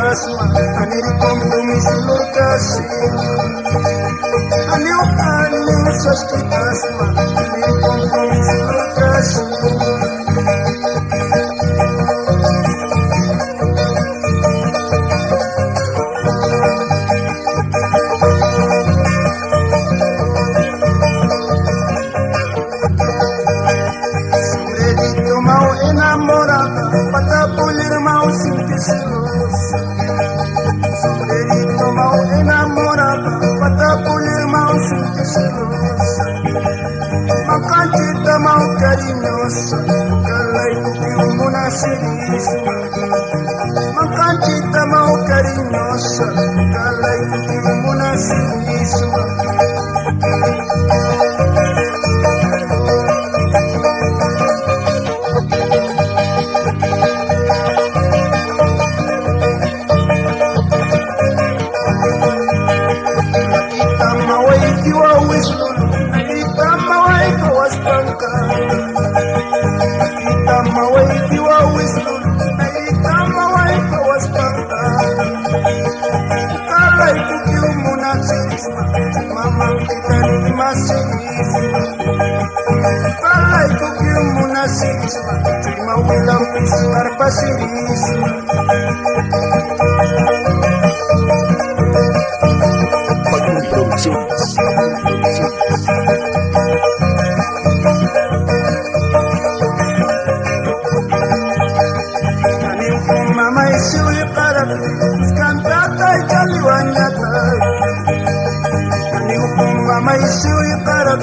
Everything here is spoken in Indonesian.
asma, anil compromiso lokasi. Anil sasti asma, anil compromiso lokasi. Enamorada, para pulir mau sentir celosa. Sombrerito mau enamorada, para pulir mau sentir celosa. Mau canchita mau cariñosa, calai que una cirisma. Mau canchita mau cariñosa, calai que una cirisma. Mama kita ni masih palai ko kyo muna sisma terima ulang pisar pasirisma Bagong Productions. Ani mama isu para cantata y caliwanya mama isu para